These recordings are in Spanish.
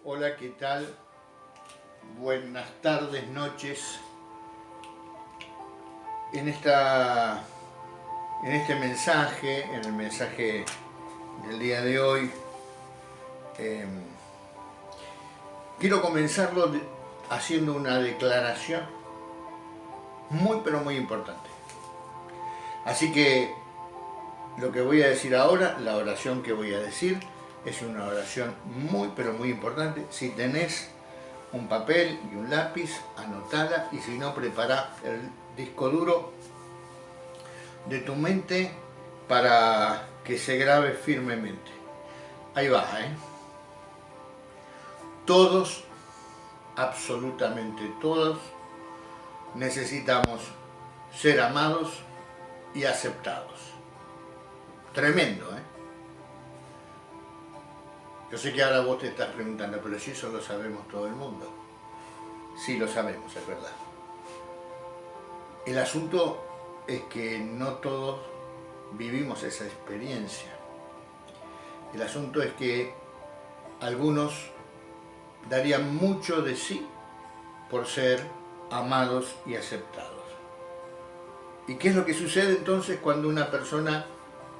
Hola, ¿qué tal? Buenas tardes, noches. En, esta, en este mensaje, en el mensaje del día de hoy, eh, quiero comenzarlo haciendo una declaración muy pero muy importante. Así que lo que voy a decir ahora, la oración que voy a decir, es una oración muy pero muy importante. Si tenés un papel y un lápiz, anotala, y si no, prepara el disco duro de tu mente para que se grabe firmemente. Ahí va, ¿eh? Todos, absolutamente todos, necesitamos ser amados y aceptados. Tremendo, ¿eh? Yo sé que ahora vos te estás preguntando, pero si eso lo sabemos todo el mundo. Sí lo sabemos, es verdad. El asunto es que no todos vivimos esa experiencia. El asunto es que algunos darían mucho de sí por ser amados y aceptados. ¿Y qué es lo que sucede entonces cuando una persona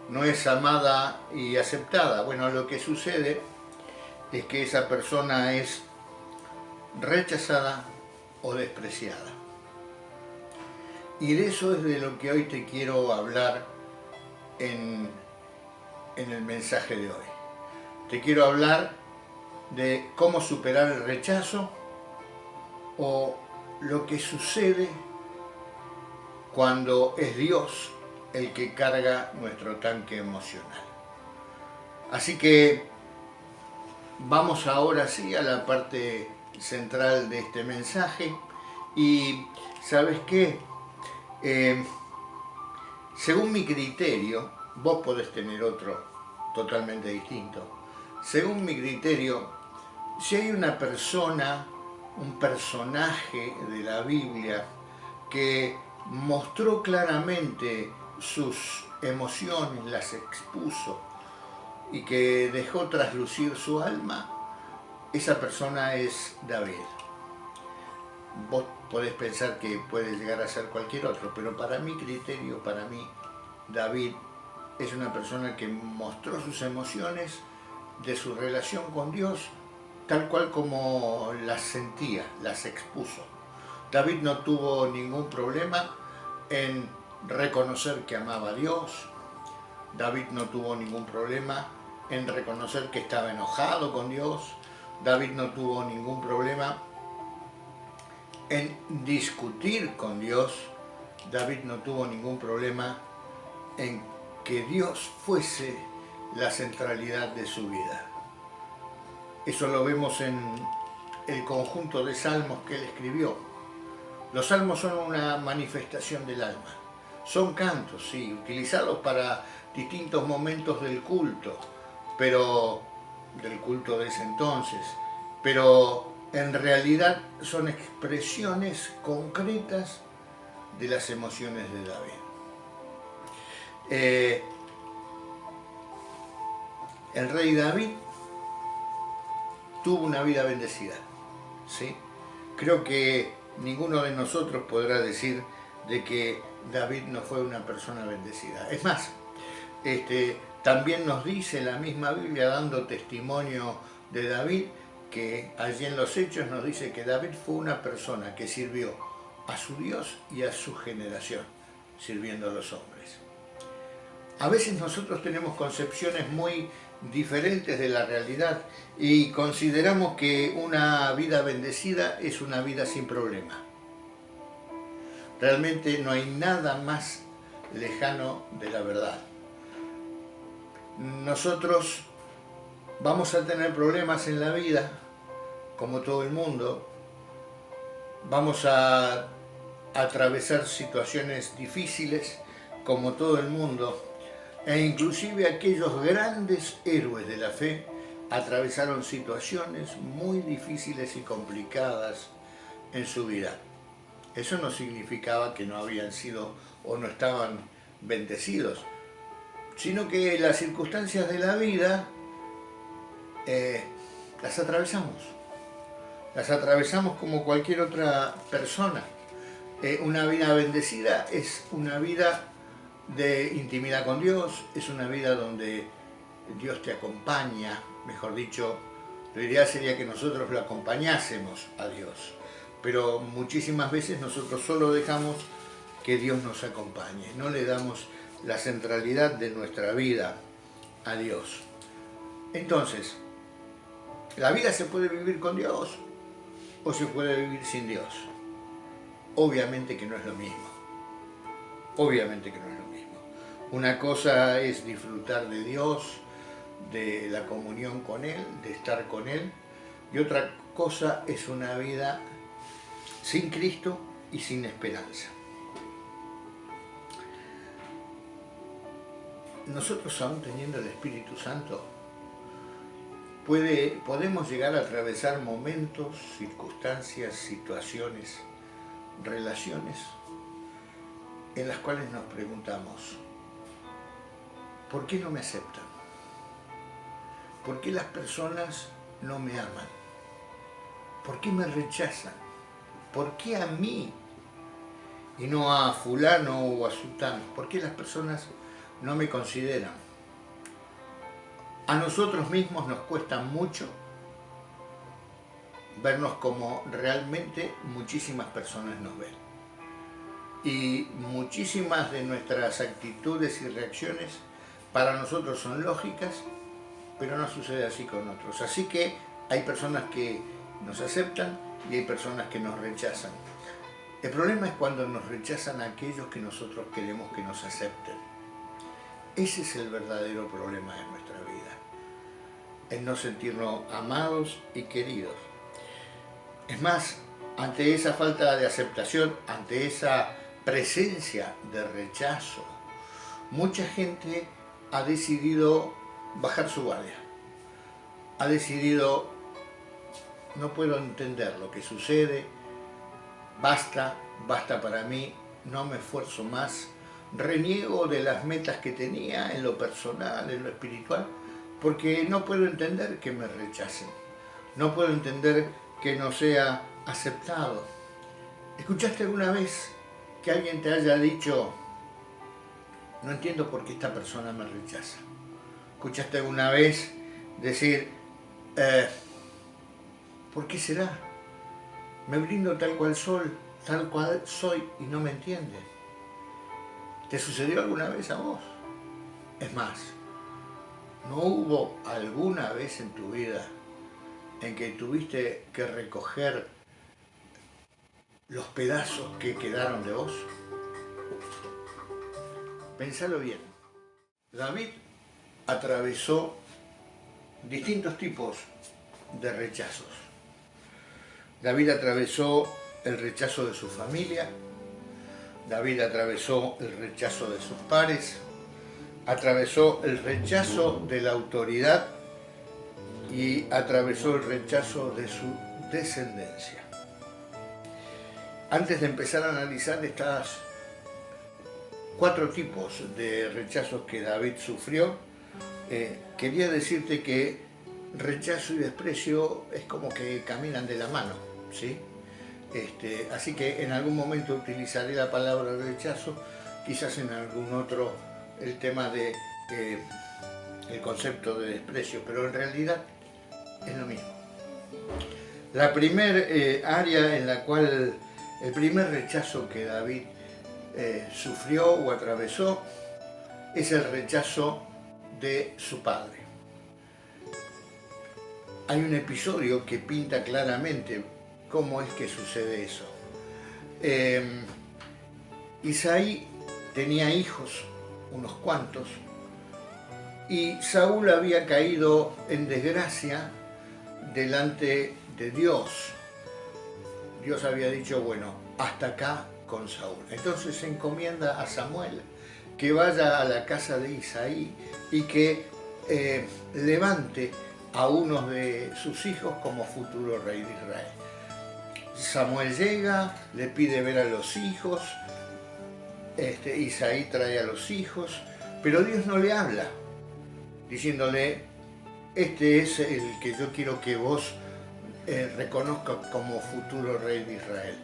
no es amada y aceptada? Bueno, lo que sucede es que esa persona es rechazada o despreciada. Y de eso es de lo que hoy te quiero hablar en el mensaje de hoy. Te quiero hablar de cómo superar el rechazo o lo que sucede cuando es Dios el que carga nuestro tanque emocional. Así que vamos ahora sí a la parte central de este mensaje. Y ¿sabes qué? Según mi criterio, vos podés tener otro totalmente distinto. Según mi criterio, si hay una persona, un personaje de la Biblia que mostró claramente sus emociones, las expuso y que dejó traslucir su alma, esa persona es David. Vos podés pensar que puede llegar a ser cualquier otro, pero para mi criterio, para mí, David es una persona que mostró sus emociones de su relación con Dios tal cual como las sentía, las expuso. David no tuvo ningún problema en reconocer que amaba a Dios. David no tuvo ningún problema en reconocer que estaba enojado con Dios. David no tuvo ningún problema en discutir con Dios. David no tuvo ningún problema en que Dios fuese la centralidad de su vida. Eso lo vemos en el conjunto de salmos que él escribió. Los salmos son una manifestación del alma. Son cantos, sí, utilizados para distintos momentos del culto, pero del culto de ese entonces, pero en realidad son expresiones concretas de las emociones de David. El rey David tuvo una vida bendecida, ¿sí? Creo que ninguno de nosotros podrá decir de que David no fue una persona bendecida. Es más, también nos dice la misma Biblia, dando testimonio de David, que allí en los Hechos nos dice que David fue una persona que sirvió a su Dios y a su generación, sirviendo a los hombres. A veces nosotros tenemos concepciones muy diferentes de la realidad y consideramos que una vida bendecida es una vida sin problema. Realmente no hay nada más lejano de la verdad. Nosotros vamos a tener problemas en la vida, como todo el mundo. Vamos a atravesar situaciones difíciles, como todo el mundo. E inclusive aquellos grandes héroes de la fe atravesaron situaciones muy difíciles y complicadas en su vida. Eso no significaba que no habían sido o no estaban bendecidos, sino que las circunstancias de la vida las atravesamos. Las atravesamos como cualquier otra persona. Una vida bendecida es una vida de intimidad con Dios, es una vida donde Dios te acompaña, mejor dicho, lo ideal sería que nosotros lo acompañásemos a Dios, pero muchísimas veces nosotros solo dejamos que Dios nos acompañe, no le damos la centralidad de nuestra vida a Dios. Entonces, ¿la vida se puede vivir con Dios o se puede vivir sin Dios? Obviamente que no es lo mismo. Obviamente que no es lo mismo. Una cosa es disfrutar de Dios, de la comunión con Él, de estar con Él, y otra cosa es una vida sin Cristo y sin esperanza. Nosotros, aún teniendo el Espíritu Santo, podemos llegar a atravesar momentos, circunstancias, situaciones, relaciones en las cuales nos preguntamos, ¿por qué no me aceptan? ¿Por qué las personas no me aman? ¿Por qué me rechazan? ¿Por qué a mí y no a fulano o a sutano? ¿Por qué las personas no me consideran? A nosotros mismos nos cuesta mucho vernos como realmente muchísimas personas nos ven. Y muchísimas de nuestras actitudes y reacciones para nosotros son lógicas, pero no sucede así con otros. Así que hay personas que nos aceptan y hay personas que nos rechazan. El problema es cuando nos rechazan a aquellos que nosotros queremos que nos acepten. Ese es el verdadero problema de nuestra vida, el no sentirnos amados y queridos. Es más, ante esa falta de aceptación, ante esa presencia de rechazo, mucha gente ha decidido bajar su guardia. Ha decidido, no puedo entender lo que sucede, basta para mí, no me esfuerzo más, reniego de las metas que tenía en lo personal, en lo espiritual, porque no puedo entender que me rechacen, no puedo entender que no sea aceptado. ¿Escuchaste alguna vez que alguien te haya dicho, no entiendo por qué esta persona me rechaza? ¿Escuchaste alguna vez decir, ¿por qué será? Me brindo tal cual soy y no me entiende. ¿Te sucedió alguna vez a vos? Es más, ¿no hubo alguna vez en tu vida en que tuviste que recoger los pedazos que quedaron de vos? Pensalo bien. David atravesó distintos tipos de rechazos. David atravesó el rechazo de su familia, David atravesó el rechazo de sus pares, atravesó el rechazo de la autoridad y atravesó el rechazo de su descendencia. Antes de empezar a analizar estas 4 tipos de rechazos que David sufrió, quería decirte que rechazo y desprecio es como que caminan de la mano, ¿sí? Así que en algún momento utilizaré la palabra rechazo, quizás en algún otro el tema de el concepto de desprecio, pero en realidad es lo mismo. La primer área en la cual el primer rechazo que David sufrió o atravesó es el rechazo de su padre. Hay un episodio que pinta claramente cómo es que sucede eso. Isaí tenía hijos, unos cuantos, y Saúl había caído en desgracia delante de Dios. Dios había dicho, bueno, hasta acá con Saúl. Entonces se encomienda a Samuel que vaya a la casa de Isaí y que levante a uno de sus hijos como futuro rey de Israel. Samuel llega, le pide ver a los hijos, Isaí trae a los hijos, pero Dios no le habla, diciéndole, este es el que yo quiero que vos reconozcas como futuro rey de Israel.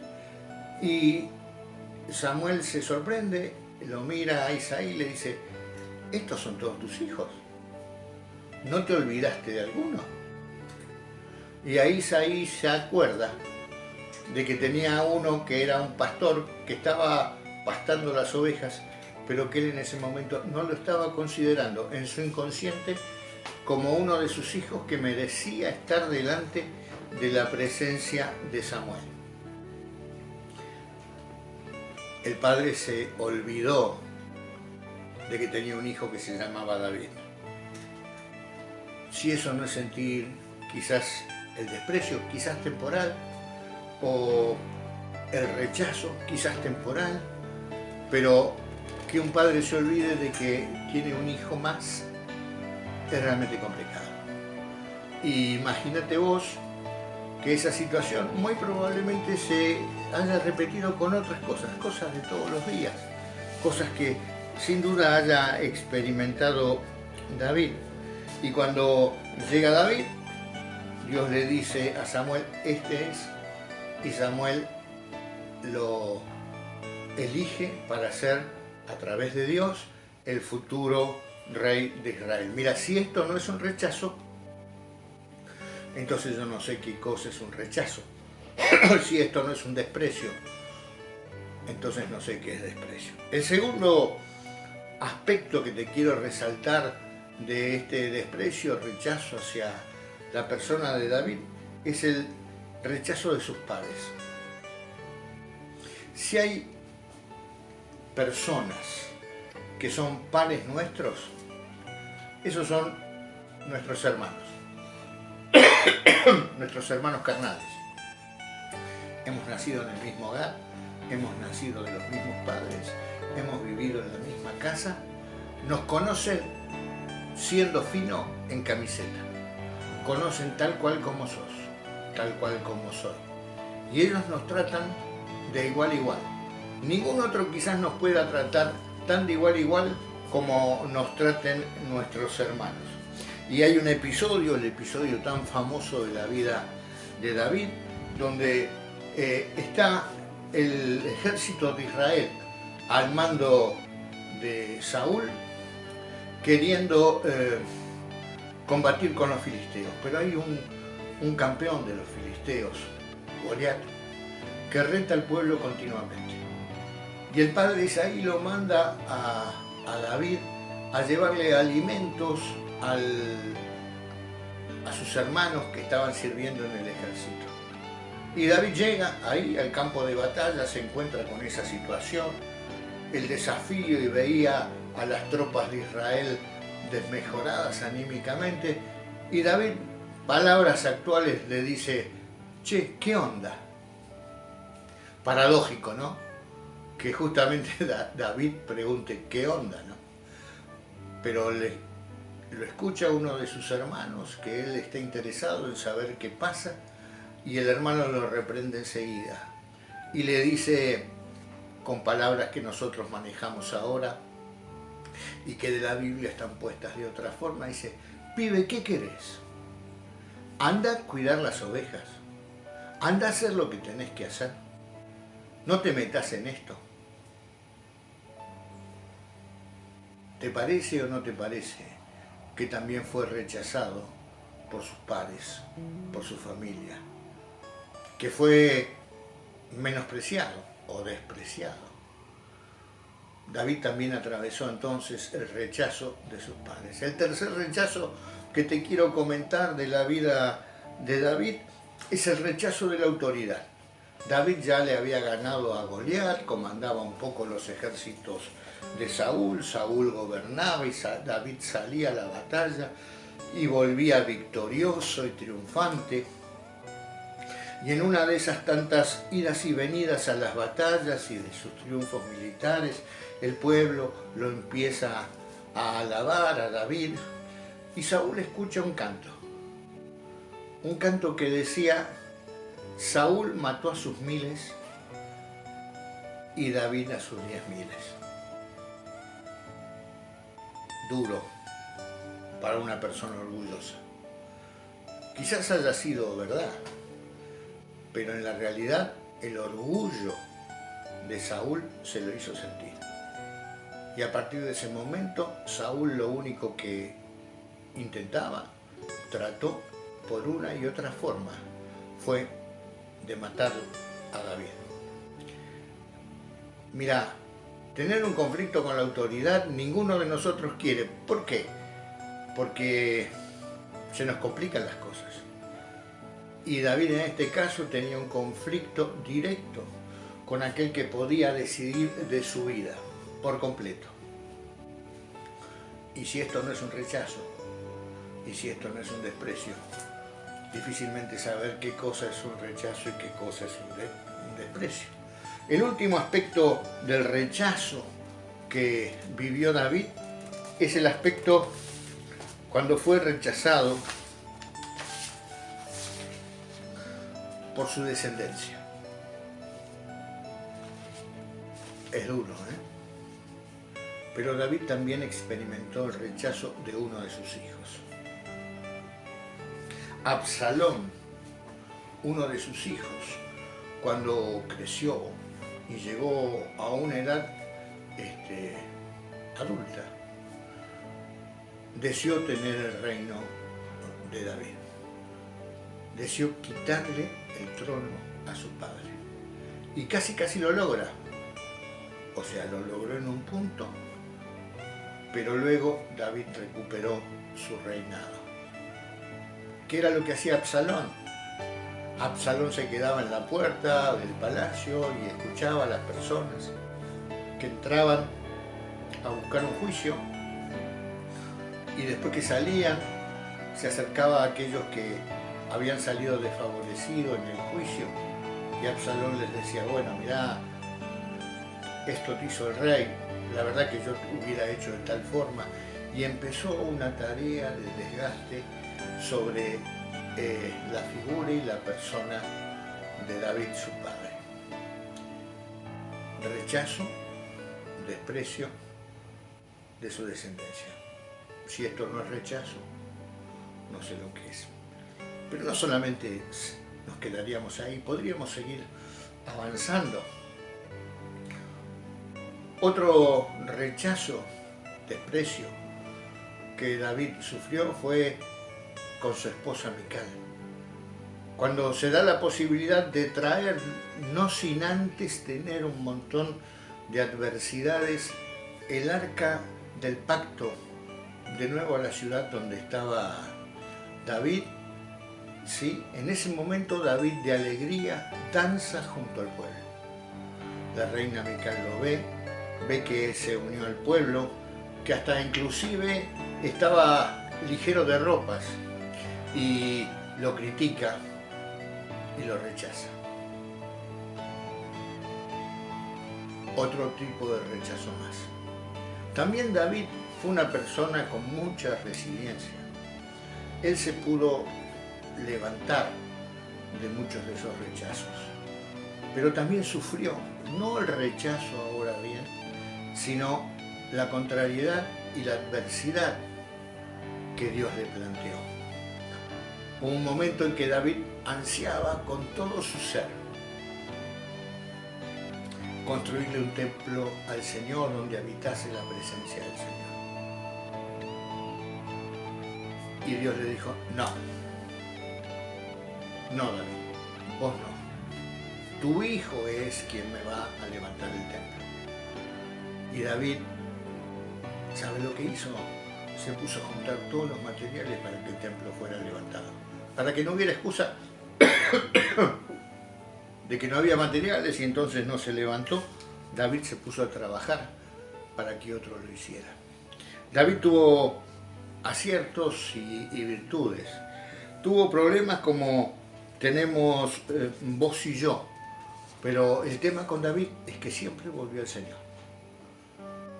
Y Samuel se sorprende, lo mira a Isaí y le dice, estos son todos tus hijos, ¿no te olvidaste de alguno? Y ahí Isaí se acuerda de que tenía uno que era un pastor que estaba pastando las ovejas, pero que él en ese momento no lo estaba considerando en su inconsciente como uno de sus hijos que merecía estar delante de la presencia de Samuel. El padre se olvidó de que tenía un hijo que se llamaba David. Si eso no es sentir quizás el desprecio, quizás temporal, o el rechazo, quizás temporal, pero que un padre se olvide de que tiene un hijo más es realmente complicado. Y imagínate vos que esa situación muy probablemente se haya repetido con otras cosas, cosas de todos los días, cosas que sin duda haya experimentado David. Y cuando llega David, Dios le dice a Samuel, este es, y Samuel lo elige para ser, a través de Dios, el futuro rey de Israel. Mira, si esto no es un rechazo, entonces yo no sé qué cosa es un rechazo. Si esto no es un desprecio, entonces no sé qué es desprecio. El segundo aspecto que te quiero resaltar de este desprecio, rechazo hacia la persona de David, es el rechazo de sus padres. Si hay personas que son pares nuestros, esos son nuestros hermanos, nuestros hermanos carnales. Hemos nacido en el mismo hogar, hemos nacido de los mismos padres, hemos vivido en la misma casa, nos conocen siendo fino en camiseta, conocen tal cual como sos, tal cual como soy, y ellos nos tratan de igual a igual. Ningún otro quizás nos pueda tratar tan de igual a igual como nos traten nuestros hermanos. Y hay un episodio, el episodio tan famoso de la vida de David, donde está el ejército de Israel al mando de Saúl, queriendo combatir con los filisteos. Pero hay un campeón de los filisteos, Goliat, que reta al pueblo continuamente. Y el padre Isaí lo manda a David a llevarle alimentos a sus hermanos que estaban sirviendo en el ejército. Y David llega ahí al campo de batalla, se encuentra con esa situación, el desafío, y veía a las tropas de Israel desmejoradas anímicamente, y David, palabras actuales, le dice, che, ¿qué onda? Paradójico, ¿no? Que justamente David pregunte, ¿qué onda? ¿No? Pero lo escucha uno de sus hermanos, que él está interesado en saber qué pasa, y el hermano lo reprende enseguida. Y le dice, con palabras que nosotros manejamos ahora, y que de la Biblia están puestas de otra forma, dice, pibe, ¿qué querés? Anda a cuidar las ovejas, anda a hacer lo que tenés que hacer, no te metas en esto. ¿Te parece o no te parece que también fue rechazado por sus padres, por su familia? Que fue menospreciado o despreciado. David también atravesó entonces el rechazo de sus padres. El tercer rechazo que te quiero comentar de la vida de David es el rechazo de la autoridad. David ya le había ganado a Goliat, comandaba un poco los ejércitos de Saúl, Saúl gobernaba y David salía a la batalla y volvía victorioso y triunfante. Y en una de esas tantas idas y venidas a las batallas y de sus triunfos militares, el pueblo lo empieza a alabar a David, y Saúl escucha un canto que decía, Saúl mató a sus 1000 y David a sus 10.000. Duro para una persona orgullosa. Quizás haya sido verdad, pero en la realidad el orgullo de Saúl se lo hizo sentir. Y a partir de ese momento, Saúl lo único que intentaba, trató por una y otra forma, fue de matar a David. Mirá, tener un conflicto con la autoridad ninguno de nosotros quiere. ¿Por qué? Porque se nos complican las cosas. Y David en este caso tenía un conflicto directo con aquel que podía decidir de su vida por completo. Y si esto no es un rechazo, y si esto no es un desprecio, difícilmente saber qué cosa es un rechazo y qué cosa es un desprecio. El último aspecto del rechazo que vivió David es el aspecto cuando fue rechazado por su descendencia. Es duro, ¿eh? Pero David también experimentó el rechazo de uno de sus hijos. Absalón, uno de sus hijos, cuando creció y llegó a una edad adulta, deseó tener el reino de David. Deseó quitarle el trono a su padre. Y casi lo logra. O sea, lo logró en un punto. Pero luego David recuperó su reinado. ¿Qué era lo que hacía Absalón? Absalón se quedaba en la puerta del palacio y escuchaba a las personas que entraban a buscar un juicio, y después que salían se acercaba a aquellos que habían salido desfavorecidos en el juicio, y Absalón les decía: bueno, mirá, esto te hizo el rey, la verdad que yo hubiera hecho de tal forma, y empezó una tarea de desgaste sobre la figura y la persona de David, su padre. Rechazo, desprecio de su descendencia. Si esto no es rechazo, no sé lo que es. Pero no solamente nos quedaríamos ahí, podríamos seguir avanzando. Otro rechazo, desprecio que David sufrió fue con su esposa Mical. Cuando se da la posibilidad de traer, no sin antes tener un montón de adversidades, el arca del pacto de nuevo a la ciudad donde estaba David, ¿sí? En ese momento David de alegría danza junto al pueblo. La reina Mical lo ve que se unió al pueblo, que hasta inclusive estaba ligero de ropas, y lo critica y lo rechaza. Otro tipo de rechazo más. También David fue una persona con mucha resiliencia. Él se pudo levantar de muchos de esos rechazos, pero también sufrió, no el rechazo ahora bien, sino la contrariedad y la adversidad que Dios le planteó. Hubo un momento en que David ansiaba con todo su ser construirle un templo al Señor donde habitase la presencia del Señor. Y Dios le dijo: no, David, vos no. Tu hijo es quien me va a levantar el templo. Y David, ¿sabe lo que hizo? Se puso a juntar todos los materiales para que el templo fuera levantado. Para que no hubiera excusa de que no había materiales y entonces no se levantó, David se puso a trabajar para que otro lo hiciera. David tuvo aciertos y virtudes. Tuvo problemas como tenemos vos y yo, pero el tema con David es que siempre volvió al Señor.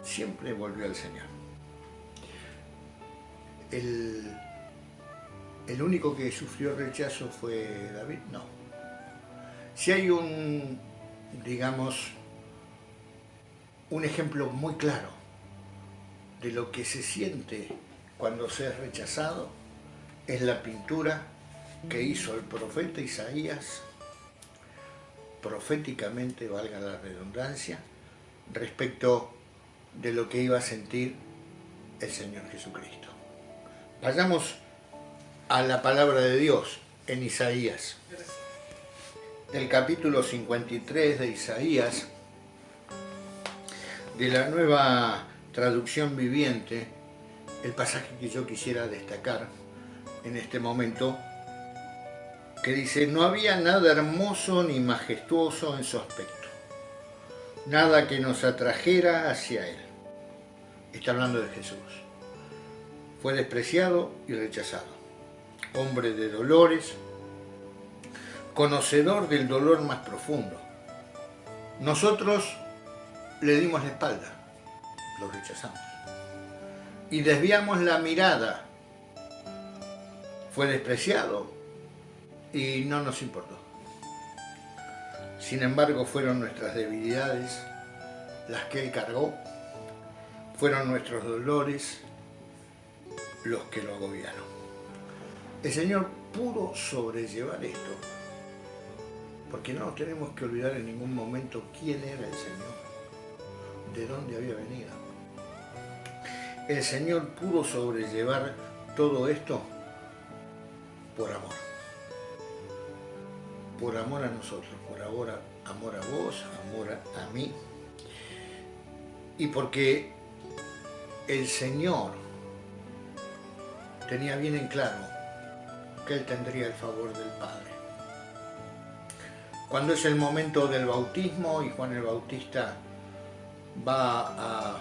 Siempre volvió al Señor. El único que sufrió rechazo fue David, no. Si hay un ejemplo muy claro de lo que se siente cuando se es rechazado, es la pintura que hizo el profeta Isaías, proféticamente, valga la redundancia, respecto de lo que iba a sentir el Señor Jesucristo. Vayamos a la palabra de Dios en Isaías. El capítulo 53 de Isaías, de la Nueva Traducción Viviente, el pasaje que yo quisiera destacar en este momento, que dice: no había nada hermoso ni majestuoso en su aspecto, nada que nos atrajera hacia él. Está hablando de Jesús. Fue despreciado y rechazado, hombre de dolores, conocedor del dolor más profundo. Nosotros le dimos la espalda, lo rechazamos, y desviamos la mirada. Fue despreciado y no nos importó. Sin embargo, fueron nuestras debilidades las que él cargó, fueron nuestros dolores los que lo agobiaron. El Señor pudo sobrellevar esto, porque no nos tenemos que olvidar en ningún momento quién era el Señor, de dónde había venido. El Señor pudo sobrellevar todo esto por amor a nosotros, por amor a vos, amor a mí, y porque el Señor tenía bien en claro que Él tendría el favor del Padre. Cuando es el momento del bautismo y Juan el Bautista va a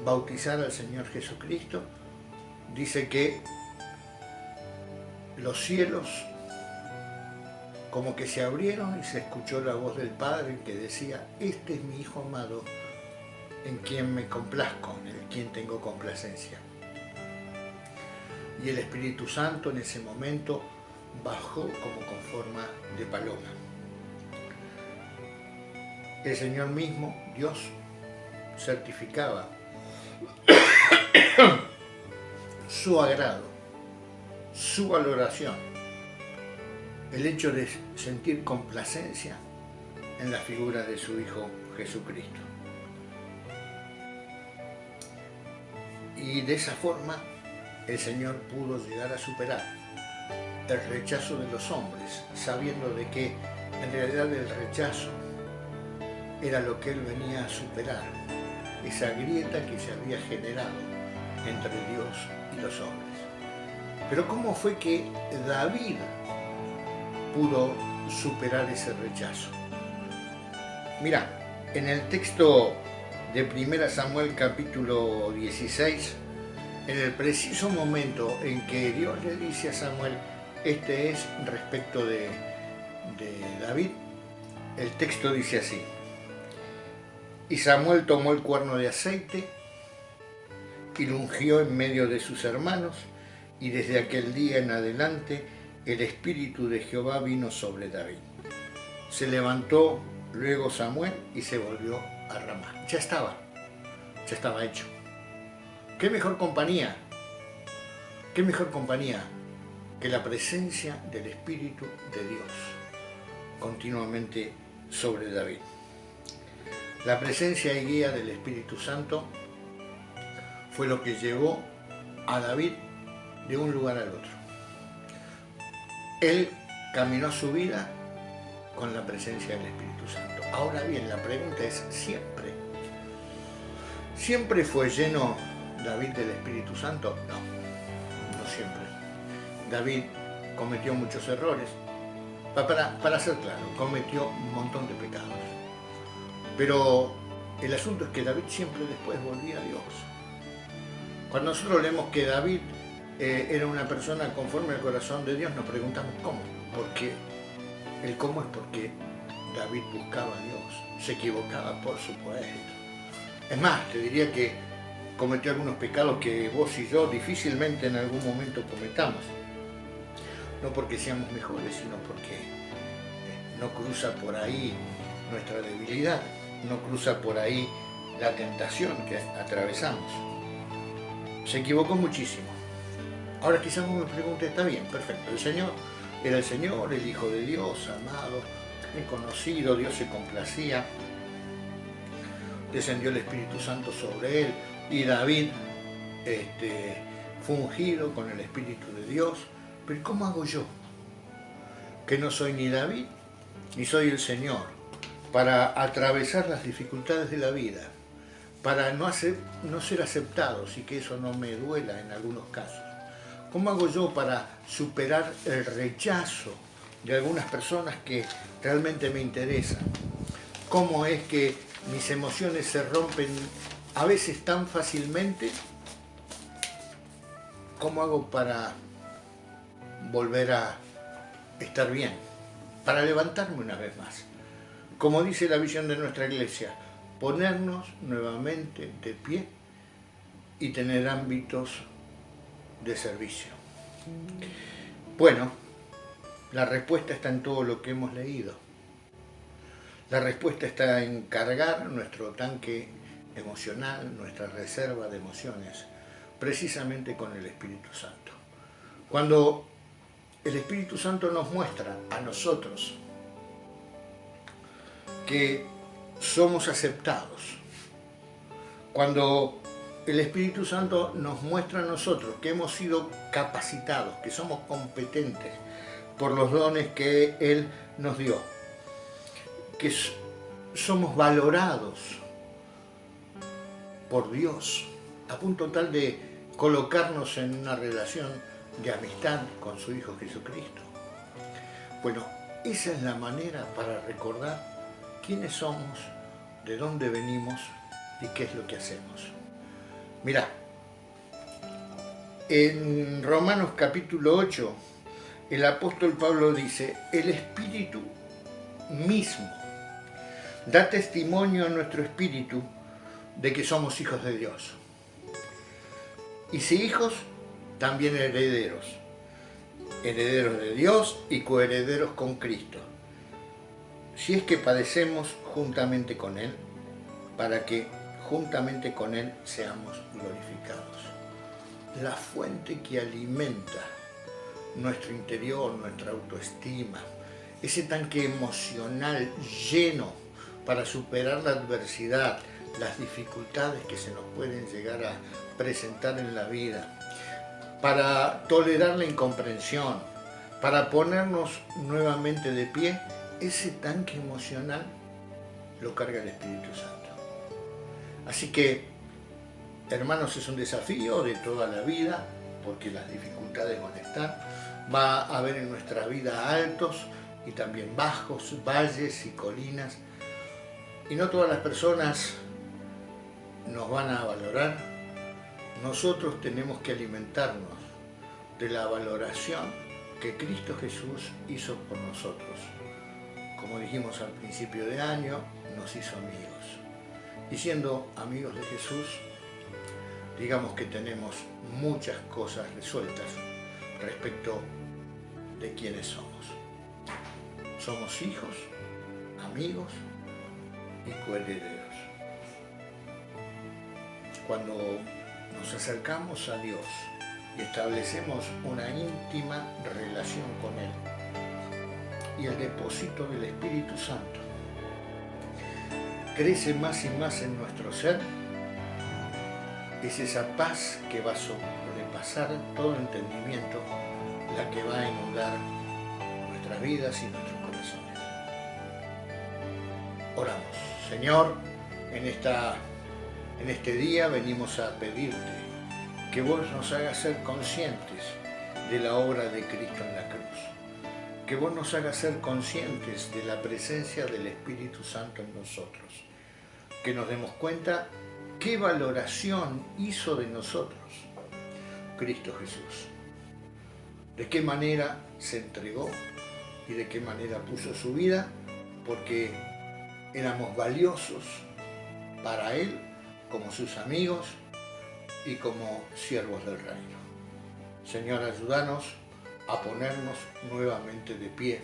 bautizar al Señor Jesucristo, dice que los cielos como que se abrieron y se escuchó la voz del Padre que decía: este es mi Hijo amado, en quien me complazco, en quien tengo complacencia. Y el Espíritu Santo en ese momento bajó como con forma de paloma. El Señor mismo, Dios, certificaba su agrado, su valoración, el hecho de sentir complacencia en la figura de su Hijo Jesucristo. Y de esa forma el Señor pudo llegar a superar el rechazo de los hombres, sabiendo de que en realidad el rechazo era lo que Él venía a superar, esa grieta que se había generado entre Dios y los hombres. Pero ¿cómo fue que David pudo superar ese rechazo? Mira, en el texto de 1 Samuel capítulo 16, en el preciso momento en que Dios le dice a Samuel, este es respecto de David, el texto dice así: y Samuel tomó el cuerno de aceite y lo ungió en medio de sus hermanos, y desde aquel día en adelante el Espíritu de Jehová vino sobre David. Se levantó luego Samuel y se volvió a Ramá. Ya estaba hecho. ¿Qué mejor compañía? ¿Qué mejor compañía que la presencia del Espíritu de Dios continuamente sobre David? La presencia y guía del Espíritu Santo fue lo que llevó a David de un lugar al otro. Él caminó su vida con la presencia del Espíritu Santo. Ahora bien, la pregunta es: ¿siempre fue lleno David del Espíritu Santo? No siempre. David cometió muchos errores. Para ser claro, cometió un montón de pecados. Pero el asunto es que David siempre después volvía a Dios. Cuando nosotros leemos que David era una persona conforme al corazón de Dios, nos preguntamos cómo. Porque el cómo es porque David buscaba a Dios, se equivocaba por supuesto. Es más, te diría que cometió algunos pecados que vos y yo difícilmente en algún momento cometamos. No porque seamos mejores, sino porque no cruza por ahí nuestra debilidad, no cruza por ahí la tentación que atravesamos. Se equivocó muchísimo. Ahora quizás uno me pregunte, está bien, perfecto, el Señor Era el Señor, el Hijo de Dios, amado, reconocido, Dios se complacía, descendió el Espíritu Santo sobre él y David fue ungido con el Espíritu de Dios. Pero ¿cómo hago yo? Que no soy ni David, ni soy el Señor, para atravesar las dificultades de la vida, para no ser aceptados y que eso no me duela en algunos casos. ¿Cómo hago yo para superar el rechazo de algunas personas que realmente me interesan? ¿Cómo es que mis emociones se rompen a veces tan fácilmente? ¿Cómo hago para volver a estar bien? Para levantarme una vez más. Como dice la visión de nuestra iglesia, ponernos nuevamente de pie y tener ámbitos de servicio. Bueno, la respuesta está en todo lo que hemos leído. La respuesta está en cargar nuestro tanque emocional, nuestra reserva de emociones, precisamente con el Espíritu Santo. Cuando el Espíritu Santo nos muestra a nosotros que somos aceptados, cuando el Espíritu Santo nos muestra a nosotros que hemos sido capacitados, que somos competentes por los dones que Él nos dio, que somos valorados por Dios, a punto tal de colocarnos en una relación de amistad con su Hijo Jesucristo. Bueno, esa es la manera para recordar quiénes somos, de dónde venimos y qué es lo que hacemos. Mirá, en Romanos capítulo 8, el apóstol Pablo dice: el Espíritu mismo da testimonio a nuestro espíritu de que somos hijos de Dios. Y si hijos, también herederos. Herederos de Dios y coherederos con Cristo. Si es que padecemos juntamente con Él, para que juntamente con Él seamos glorificados. La fuente que alimenta nuestro interior, nuestra autoestima, ese tanque emocional lleno para superar la adversidad, las dificultades que se nos pueden llegar a presentar en la vida, para tolerar la incomprensión, para ponernos nuevamente de pie, ese tanque emocional lo carga el Espíritu Santo. Así que, hermanos, es un desafío de toda la vida, porque las dificultades van a estar. Va a haber en nuestra vida altos y también bajos, valles y colinas. Y no todas las personas nos van a valorar. Nosotros tenemos que alimentarnos de la valoración que Cristo Jesús hizo por nosotros. Como dijimos al principio de año, nos hizo amigos. Y siendo amigos de Jesús, digamos que tenemos muchas cosas resueltas respecto de quiénes somos. Somos hijos, amigos y coherederos. Cuando nos acercamos a Dios y establecemos una íntima relación con Él y el depósito del Espíritu Santo crece más y más en nuestro ser, es esa paz que va a sobrepasar todo entendimiento, la que va a inundar nuestras vidas y nuestros corazones. Oramos. Señor, en este día venimos a pedirte que vos nos hagas ser conscientes de la obra de Cristo en la cruz, que vos nos hagas ser conscientes de la presencia del Espíritu Santo en nosotros, que nos demos cuenta qué valoración hizo de nosotros Cristo Jesús, de qué manera se entregó y de qué manera puso su vida, porque éramos valiosos para Él como sus amigos y como siervos del reino. Señor, ayúdanos a ponernos nuevamente de pie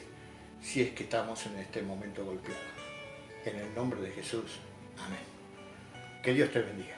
si es que estamos en este momento golpeados. En el nombre de Jesús. Amén. Que Dios te bendiga.